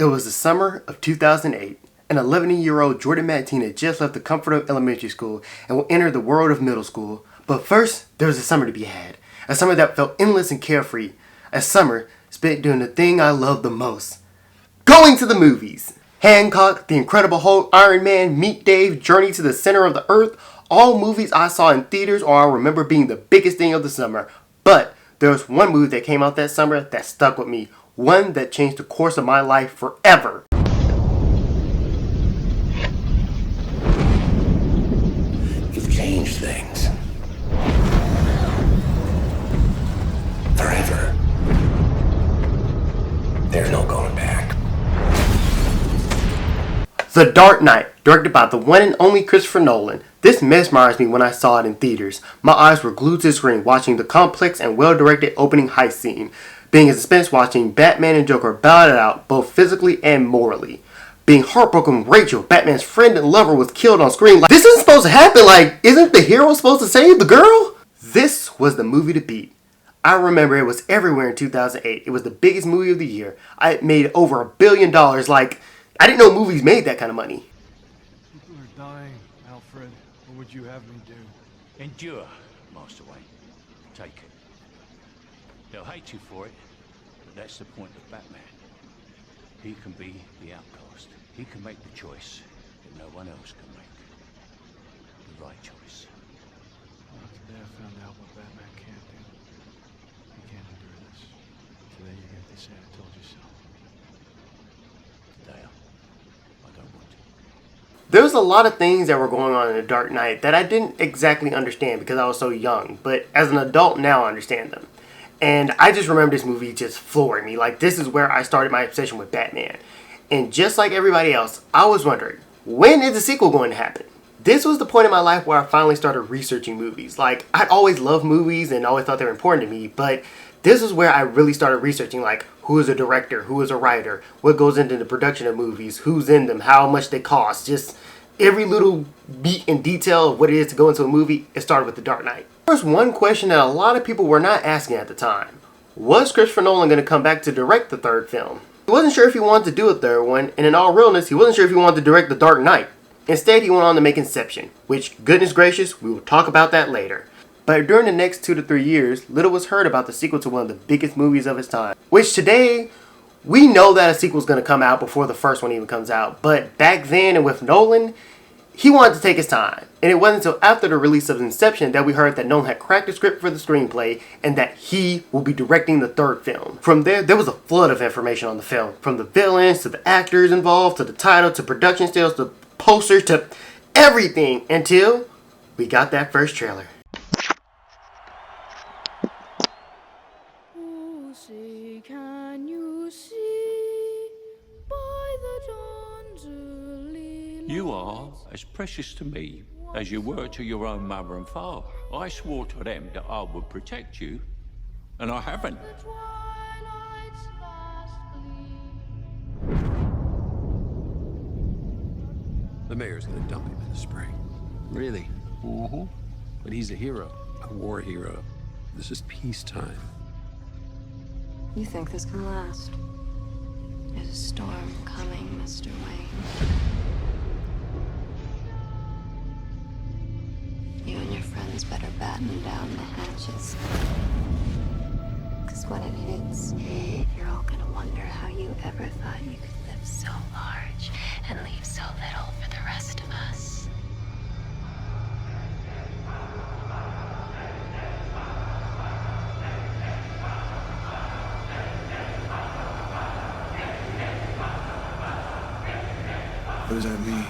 It was the summer of 2008. An 11-year-old Jordan Mateen had just left the comfort of elementary school and will enter the world of middle school. But first, there was a summer to be had. A summer that felt endless and carefree. A summer spent doing the thing I loved the most. Going to the movies. Hancock, The Incredible Hulk, Iron Man, Meet Dave, Journey to the Center of the Earth. All movies I saw in theaters or I remember being the biggest thing of the summer. But there was one movie that came out that summer that stuck with me. One that changed the course of my life forever. You've changed things. Forever. There's no going back. The Dark Knight, directed by the one and only Christopher Nolan. This mesmerized me when I saw it in theaters. My eyes were glued to the screen watching the complex and well-directed opening heist scene. Being in suspense watching Batman and Joker battle it out both physically and morally. Being heartbroken when Rachel, Batman's friend and lover, was killed on screen. Like, this isn't supposed to happen. Like, isn't the hero supposed to save the girl? This was the movie to beat. I remember it was everywhere in 2008. It was the biggest movie of the year. It made over $1 billion. Like, I didn't know movies made that kind of money. People are dying, Alfred. What would you have me do? Endure, Master Wayne. Take it. They'll hate you for it, but that's the point of Batman. He can be the outcast. He can make the choice that no one else can make. The right choice. Well, today I found out what Batman can't do. He can't endure this. Today you get to say I told you so. Today, I don't want to. There was a lot of things that were going on in The Dark Knight that I didn't exactly understand because I was so young. But as an adult now, I understand them. And I just remember this movie just flooring me. Like, this is where I started my obsession with Batman. And just like everybody else, I was wondering, when is the sequel going to happen? This was the point in my life where I finally started researching movies. Like, I'd always loved movies and always thought they were important to me, but this is where I really started researching, like, who is a director, who is a writer, what goes into the production of movies, who's in them, how much they cost, just every little beat and detail of what it is to go into a movie. It started with The Dark Knight. There's one question that a lot of people were not asking at the time. Was Christopher Nolan going to come back to direct the third film? He wasn't sure if he wanted to do a third one, and in all realness, he wasn't sure if he wanted to direct The Dark Knight. Instead, he went on to make Inception, which, goodness gracious, we will talk about that later. But during the next 2 to 3 years, little was heard about the sequel to one of the biggest movies of its time. Which today, we know that a sequel is going to come out before the first one even comes out. But back then, and with Nolan, he wanted to take his time. And it wasn't until after the release of Inception that we heard that Nolan had cracked the script for the screenplay and that he will be directing the third film. From there was a flood of information on the film. From the villains, to the actors involved, to the title, to production stills, to posters, to everything, until we got that first trailer. Oh, say, can you see by the dawn's early You are as precious to me as you were to your own mother and father. I swore to them that I would protect you, and I haven't. the twilight's last gleam. The mayor's gonna dump him in the spring. Really? Mm-hmm. But he's a hero. A war hero. This is peacetime. You think this can last? There's a storm coming, Mr. Wayne. You and your friends better batten down the hatches. Because when it hits, you're all gonna wonder how you ever thought you could live so large and leave so little for the rest of us. What does that mean?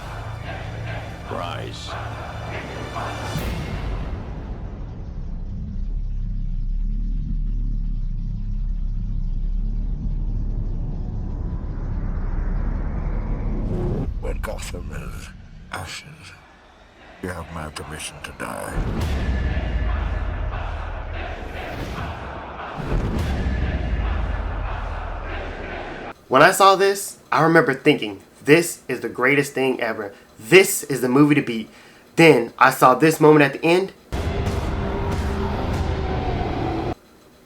Rise. When Gotham is ashes, you have my permission to die. When I saw this, I remember thinking, this is the greatest thing ever. This is the movie to beat. Then I saw this moment at the end,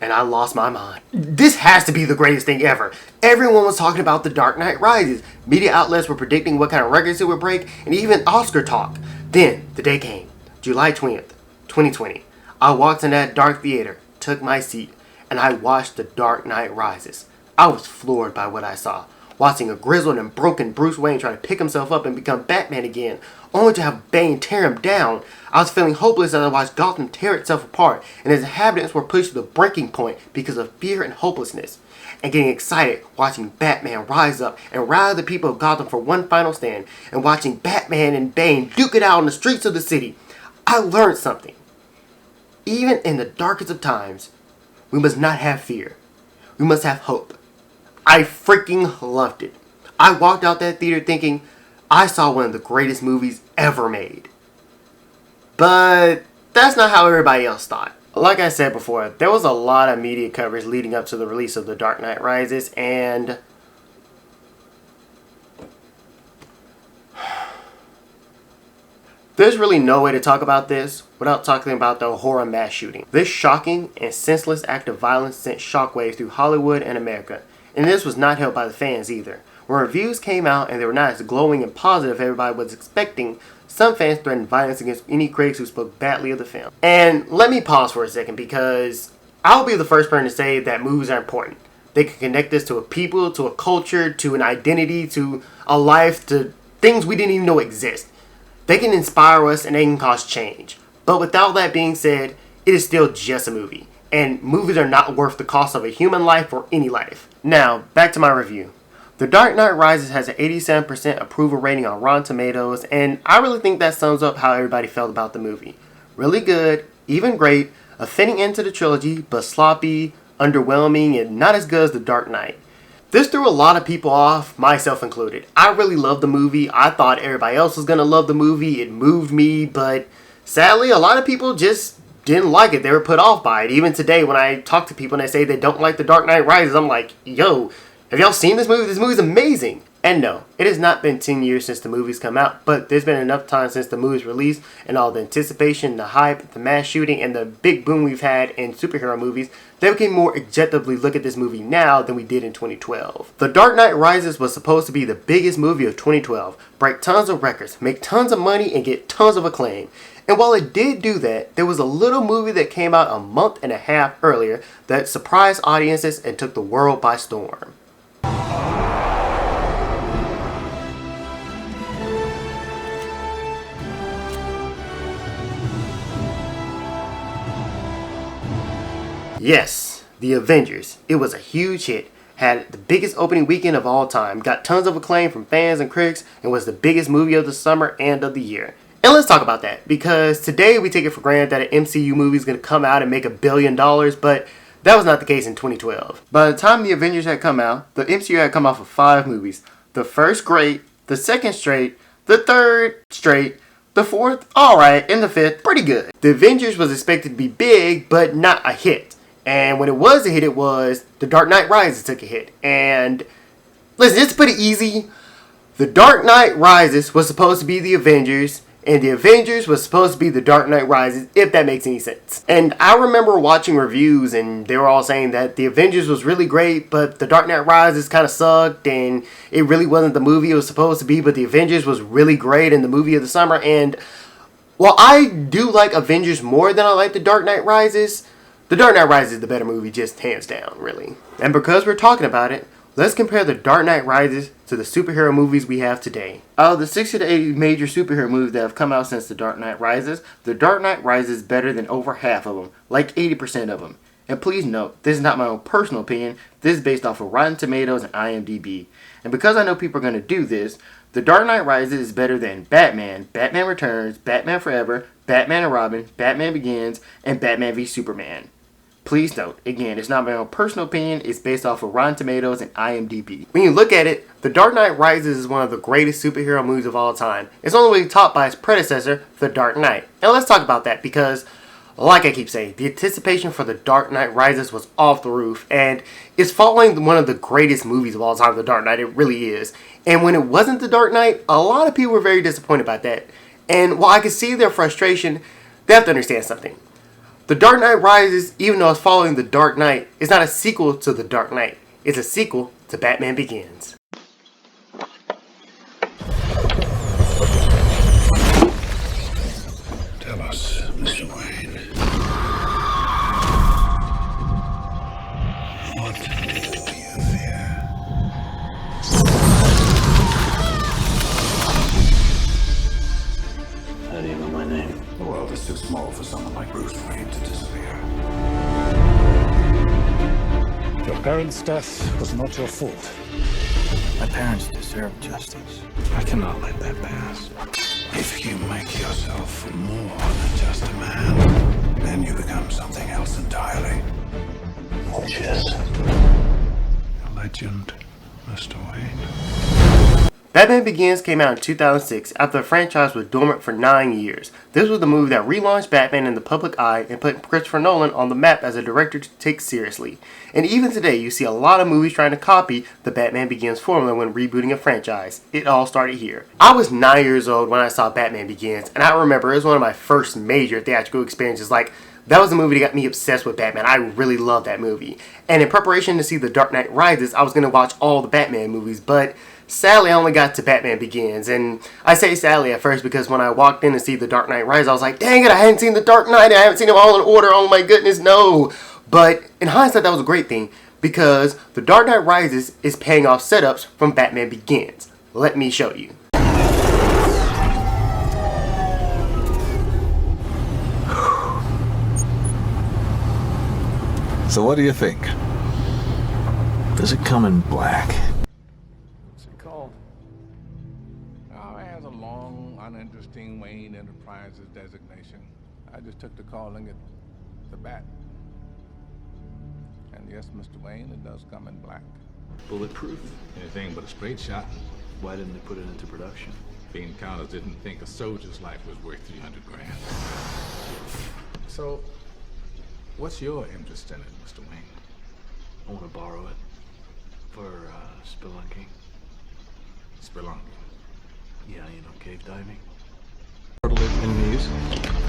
and I lost my mind. This has to be the greatest thing ever. Everyone was talking about The Dark Knight Rises. Media outlets were predicting what kind of records it would break, and even Oscar talk. Then, the day came, July 20th, 2020. I walked in that dark theater, took my seat, and I watched The Dark Knight Rises. I was floored by what I saw. Watching a grizzled and broken Bruce Wayne try to pick himself up and become Batman again, only to have Bane tear him down. I was feeling hopeless as I watched Gotham tear itself apart, and its inhabitants were pushed to the breaking point because of fear and hopelessness. And getting excited watching Batman rise up and rally the people of Gotham for one final stand, and watching Batman and Bane duke it out on the streets of the city. I learned something. Even in the darkest of times, we must not have fear. We must have hope. I freaking loved it. I walked out that theater thinking I saw one of the greatest movies ever made. But that's not how everybody else thought. Like I said before, there was a lot of media coverage leading up to the release of The Dark Knight Rises, and there's really no way to talk about this without talking about the horror mass shooting. This shocking and senseless act of violence sent shockwaves through Hollywood and America. And this was not helped by the fans either. When reviews came out and they were not as glowing and positive as everybody was expecting, some fans threatened violence against any critics who spoke badly of the film. And let me pause for a second, because I'll be the first person to say that movies are important. They can connect us to a people, to a culture, to an identity, to a life, to things we didn't even know exist. They can inspire us and they can cause change. But without that being said, it is still just a movie. And movies are not worth the cost of a human life or any life. Now, back to my review. The Dark Knight Rises has an 87% approval rating on Rotten Tomatoes, and I really think that sums up how everybody felt about the movie. Really good, even great, a fitting end to the trilogy, but sloppy, underwhelming, and not as good as The Dark Knight. This threw a lot of people off, myself included. I really loved the movie. I thought everybody else was going to love the movie. It moved me, but sadly, a lot of people just didn't like it. They were put off by it. Even today, when I talk to people and they say they don't like The Dark Knight Rises, I'm like, yo, have y'all seen this movie? This movie's amazing. And no, it has not been 10 years since the movie's come out, but there's been enough time since the movie's release, and all the anticipation, the hype, the mass shooting, and the big boom we've had in superhero movies that we can more objectively look at this movie now than we did in 2012. The Dark Knight Rises was supposed to be the biggest movie of 2012, break tons of records, make tons of money, and get tons of acclaim. And while it did do that, there was a little movie that came out a month and a half earlier that surprised audiences and took the world by storm. Yes, The Avengers. It was a huge hit, had the biggest opening weekend of all time, got tons of acclaim from fans and critics, and was the biggest movie of the summer and of the year. And let's talk about that, because today we take it for granted that an MCU movie is going to come out and make $1 billion, but that was not the case in 2012. By the time The Avengers had come out, the MCU had come off of 5 movies. The first great, the second straight, the third straight, the fourth alright, and the fifth pretty good. The Avengers was expected to be big, but not a hit. And when it was a hit, it was The Dark Knight Rises took a hit. And listen, just to put it easy, The Dark Knight Rises was supposed to be The Avengers, and The Avengers was supposed to be The Dark Knight Rises, if that makes any sense. And I remember watching reviews, and they were all saying that The Avengers was really great, but The Dark Knight Rises kind of sucked, and it really wasn't the movie it was supposed to be, but The Avengers was really great and the movie of the summer. And while I do like Avengers more than I like The Dark Knight Rises, The Dark Knight Rises is the better movie, just hands down, really. And because we're talking about it, let's compare The Dark Knight Rises to the superhero movies we have today. Out of the 60 to 80 major superhero movies that have come out since The Dark Knight Rises, The Dark Knight Rises is better than over half of them, like 80% of them. And please note, this is not my own personal opinion, this is based off of Rotten Tomatoes and IMDb. And because I know people are going to do this, The Dark Knight Rises is better than Batman, Batman Returns, Batman Forever, Batman and Robin, Batman Begins, and Batman v Superman. Please note, again, it's not my own personal opinion, it's based off of Rotten Tomatoes and IMDb. When you look at it, The Dark Knight Rises is one of the greatest superhero movies of all time. It's only topped by its predecessor, The Dark Knight. And let's talk about that, because, like I keep saying, the anticipation for The Dark Knight Rises was off the roof, and it's following one of the greatest movies of all time, The Dark Knight. It really is. And when it wasn't The Dark Knight, a lot of people were very disappointed about that. And while I can see their frustration, they have to understand something. The Dark Knight Rises, even though it's following The Dark Knight, is not a sequel to The Dark Knight. It's a sequel to Batman Begins. Tell us, Mr. Wayne. What do you fear? How do you know my name? The world is too small for someone like Bruce Wayne to disappear. Your parents' death was not your fault. My parents deserve justice. I cannot let that pass. If you make yourself more than just a man, then you become something else entirely. Which is? A legend, Mr. Wayne. Batman Begins came out in 2006 after the franchise was dormant for 9 years. This was the movie that relaunched Batman in the public eye and put Christopher Nolan on the map as a director to take seriously. And even today, you see a lot of movies trying to copy the Batman Begins formula when rebooting a franchise. It all started here. I was 9 years old when I saw Batman Begins, and I remember it was one of my first major theatrical experiences. That was the movie that got me obsessed with Batman. I really loved that movie. And in preparation to see The Dark Knight Rises, I was going to watch all the Batman movies, but sadly, I only got to Batman Begins, and I say sadly at first because when I walked in to see The Dark Knight Rises, I was like, dang it, I hadn't seen The Dark Knight, I haven't seen them all in order, oh my goodness, no. But in hindsight, that was a great thing, because The Dark Knight Rises is paying off setups from Batman Begins. Let me show you. So what do you think? Does it come in black? What's it called? Oh, it has a long, uninteresting Wayne Enterprises designation. I just took to calling it the Bat. And yes, Mr. Wayne, it does come in black. Bulletproof? Anything but a straight shot. Why didn't they put it into production? Bean counters didn't think a soldier's life was worth 300 grand. So, what's your interest in it, Mr. Wayne? I want to borrow it for spelunking. Spelunking? Yeah, cave diving. Cartilage in knees.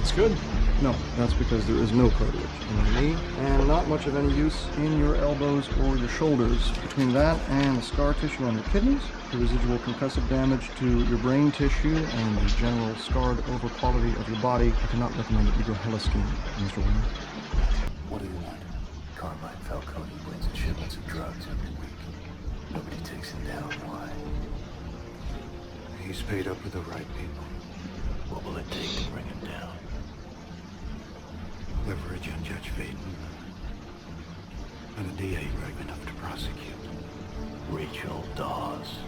It's good. No, that's because there is no cartilage in the knee, and not much of any use in your elbows or your shoulders. Between that and the scar tissue on your kidneys, the residual concussive damage to your brain tissue, and the general scarred over quality of your body, I cannot recommend that you go hella skiing, Mr. Wayne. What do you want? Carmine Falcone brings in shipments of drugs every week. Nobody takes him down. Why? He's paid up with the right people. What will it take to bring him down? Leverage on Judge Faden. And a DA brave enough to prosecute. Rachel Dawes.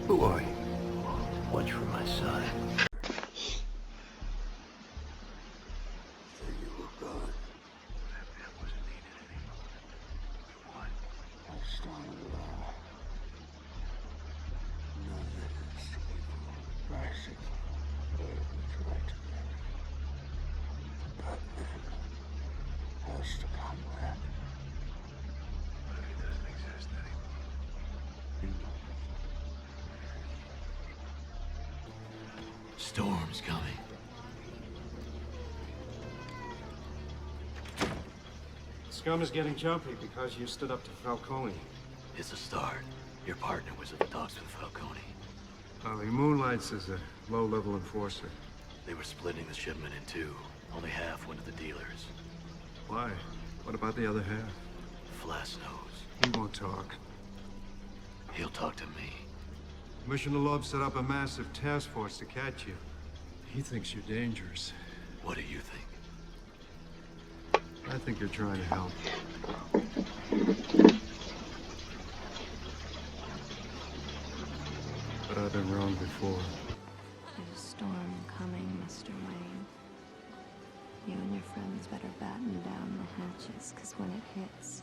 Who are you? Watch for my side. Storm's coming. Scum is getting jumpy because you stood up to Falcone. It's a start. Your partner was at the docks with Falcone. He moonlights as a low-level enforcer. They were splitting the shipment in two. Only half went to the dealers. Why? What about the other half? Flass knows. He won't talk. He'll talk to me. Commissioner Love set up a massive task force to catch you. He thinks you're dangerous. What do you think? I think you're trying to help. But I've been wrong before. There's a storm coming, Mr. Wayne. You and your friends better batten down the hatches, because when it hits,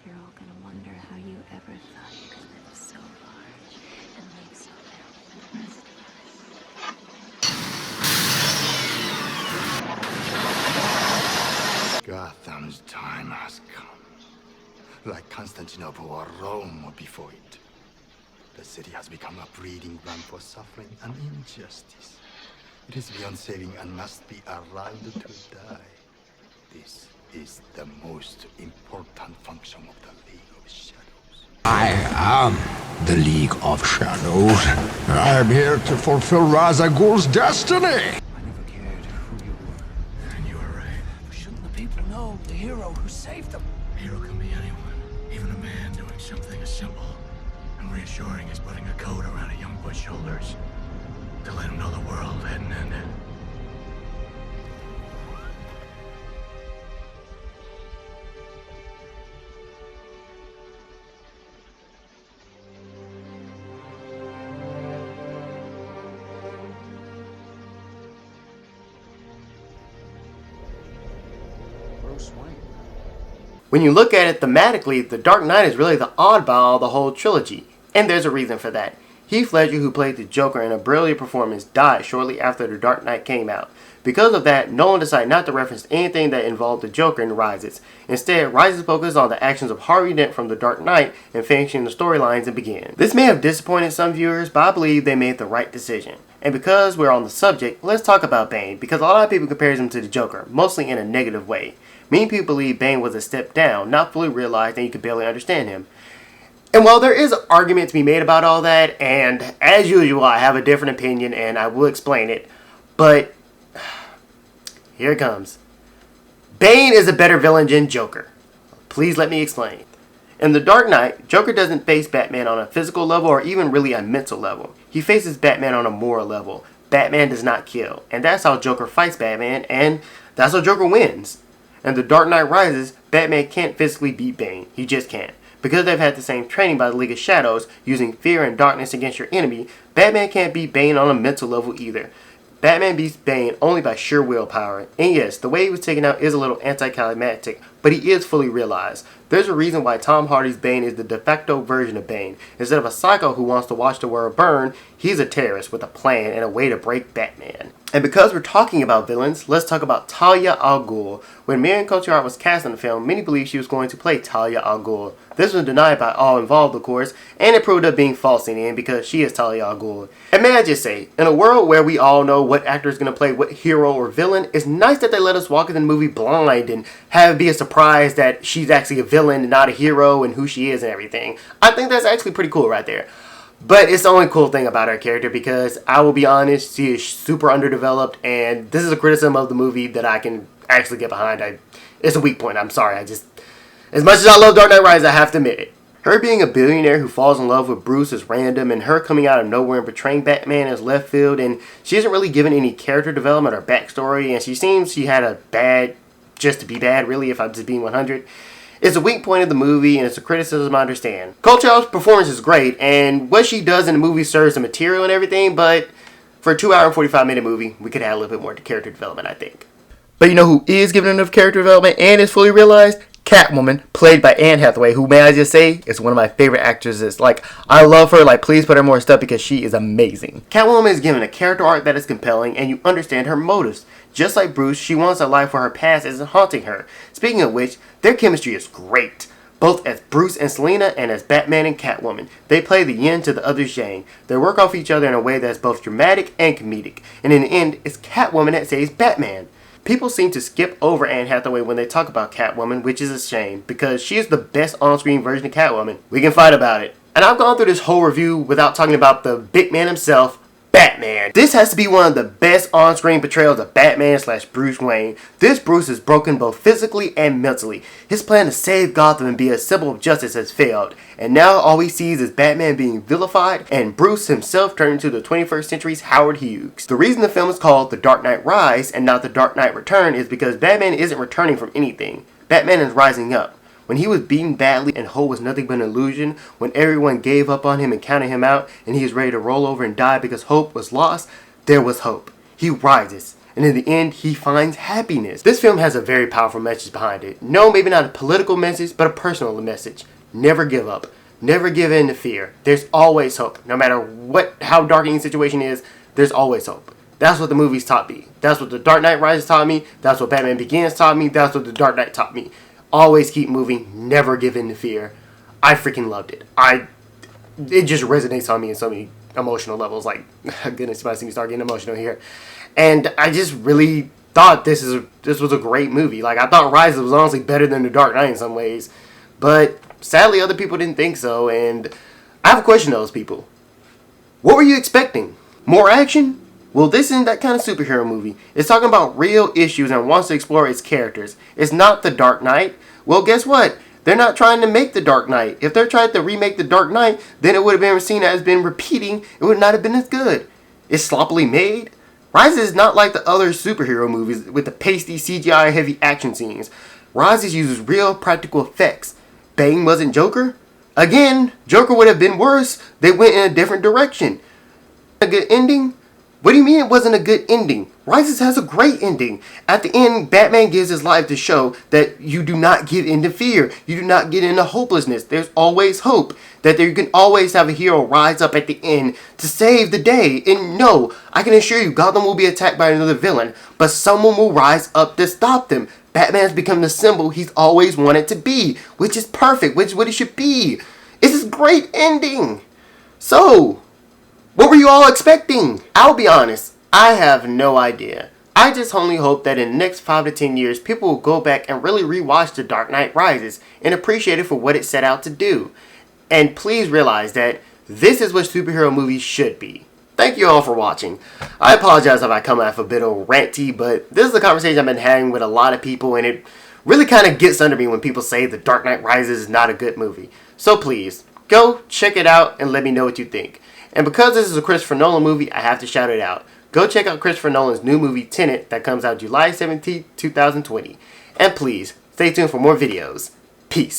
you're all gonna wonder how you ever thought you could live so large and leave so little for the rest of us. Gotham's time has come. Like Constantinople or Rome or before it. The city has become a breeding ground for suffering and injustice. It is beyond saving and must be allowed to die. This is the most important function of the League of Shadows. I am the League of Shadows. I am here to fulfill Ra's al Ghul's destiny. I never cared who you were. And you were right. But shouldn't the people know the hero who saved them? A hero can be anyone, even a man doing something as simple and reassuring as putting a coat around a young boy's shoulders to let him know the world hadn't ended. Bruce Wayne. When you look at it thematically, The Dark Knight is really the oddball of the whole trilogy, and there's a reason for that. Heath Ledger, who played the Joker in a brilliant performance, died shortly after The Dark Knight came out. Because of that, Nolan decided not to reference anything that involved the Joker in Rises. Instead, Rises focused on the actions of Harvey Dent from The Dark Knight and finishing the storylines and begin. This may have disappointed some viewers, but I believe they made the right decision. And because we're on the subject, let's talk about Bane, because a lot of people compare him to the Joker, mostly in a negative way. Many people believe Bane was a step down, not fully realized, and you could barely understand him. And while there is an argument to be made about all that, and as usual, I have a different opinion, and I will explain it, but here it comes. Bane is a better villain than Joker. Please let me explain. In The Dark Knight, Joker doesn't face Batman on a physical level or even really a mental level. He faces Batman on a moral level. Batman does not kill, and that's how Joker fights Batman, and that's how Joker wins. In The Dark Knight Rises, Batman can't physically beat Bane. He just can't. Because they've had the same training by the League of Shadows, using fear and darkness against your enemy, Batman can't beat Bane on a mental level either. Batman beats Bane only by sheer willpower. And yes, the way he was taken out is a little anticlimactic, but he is fully realized. There's a reason why Tom Hardy's Bane is the de facto version of Bane. Instead of a psycho who wants to watch the world burn, he's a terrorist with a plan and a way to break Batman. And because we're talking about villains, let's talk about Talia al Ghul. When Marion Cotillard was cast in the film, many believed she was going to play Talia al Ghul. This was denied by all involved, of course, and it proved up being false in the end because she is Talia al Ghul. And may I just say, in a world where we all know what actor is going to play what hero or villain, it's nice that they let us walk in the movie blind and have it be a surprise that she's actually a villain and not a hero and who she is and everything. I think that's actually pretty cool right there. But it's the only cool thing about her character because I will be honest, she is super underdeveloped, and this is a criticism of the movie that I can actually get behind. It's a weak point, I'm sorry. As much as I love Dark Knight Rises, I have to admit it. Her being a billionaire who falls in love with Bruce is random, and her coming out of nowhere and portraying Batman is left field, and she isn't really given any character development or backstory, and she seems she had a bad, just to be bad really, if I'm just being 100. It's a weak point of the movie, and it's a criticism I understand. Cotillard's performance is great, and what she does in the movie serves the material and everything, but for a 2 hour and 45 minute movie, we could add a little bit more character development, I think. But you know who is given enough character development and is fully realized? Catwoman, played by Anne Hathaway, who, may I just say, is one of my favorite actresses. Like, I love her. Like, please put her more stuff because she is amazing. Catwoman is given a character arc that is compelling, and you understand her motives. Just like Bruce, she wants a life where her past isn't haunting her. Speaking of which, their chemistry is great. Both as Bruce and Selina and as Batman and Catwoman. They play the yin to the other's yang. They work off each other in a way that's both dramatic and comedic. And in the end, it's Catwoman that saves Batman. People seem to skip over Anne Hathaway when they talk about Catwoman, which is a shame, because she is the best on-screen version of Catwoman. We can fight about it. And I've gone through this whole review without talking about the big man himself, Batman. This has to be one of the best on-screen portrayals of Batman / Bruce Wayne. This Bruce is broken both physically and mentally. His plan to save Gotham and be a symbol of justice has failed. And now all he sees is Batman being vilified and Bruce himself turned into the 21st century's Howard Hughes. The reason the film is called The Dark Knight Rise and not The Dark Knight Return is because Batman isn't returning from anything. Batman is rising up. When he was beaten badly and hope was nothing but an illusion, when everyone gave up on him and counted him out, and he was ready to roll over and die because hope was lost, there was hope. He rises, and in the end, he finds happiness. This film has a very powerful message behind it. No, maybe not a political message, but a personal message. Never give up. Never give in to fear. There's always hope. No matter how dark any situation is, there's always hope. That's what the movies taught me. That's what The Dark Knight Rises taught me. That's what Batman Begins taught me. That's what The Dark Knight taught me. Always keep moving, never give in to fear. I freaking loved it. It just resonates on me in so many emotional levels. Like, goodness, you might see me start getting emotional here. And I just really thought this was a great movie. Like, I thought Rises was honestly better than The Dark Knight in some ways. But sadly, other people didn't think so. And I have a question to those people. What were you expecting? More action? Well, this isn't that kind of superhero movie. It's talking about real issues and wants to explore its characters. It's not The Dark Knight. Well, guess what? They're not trying to make The Dark Knight. If they're trying to remake The Dark Knight, then it would have been seen as been repeating. It would not have been as good. It's sloppily made. Rises is not like the other superhero movies with the pasty CGI heavy action scenes. Rises uses real practical effects. Bane wasn't Joker? Again, Joker would have been worse. They went in a different direction. A good ending? What do you mean it wasn't a good ending? Rises has a great ending. At the end, Batman gives his life to show that you do not give in to fear. You do not get into hopelessness. There's always hope. That you can always have a hero rise up at the end to save the day. And no, I can assure you, Gotham will be attacked by another villain, but someone will rise up to stop them. Batman's become the symbol he's always wanted to be, which is perfect, which is what it should be. It's this great ending. So, what were you all expecting? I'll be honest, I have no idea. I just only hope that in the next 5 to 10 years, people will go back and really rewatch The Dark Knight Rises and appreciate it for what it set out to do. And please realize that this is what superhero movies should be. Thank you all for watching. I apologize if I come off a bit of ranty, but this is a conversation I've been having with a lot of people, and it really kind of gets under me when people say The Dark Knight Rises is not a good movie. So please, go check it out and let me know what you think. And because this is a Christopher Nolan movie, I have to shout it out. Go check out Christopher Nolan's new movie, Tenet, that comes out July 17, 2020. And please, stay tuned for more videos. Peace.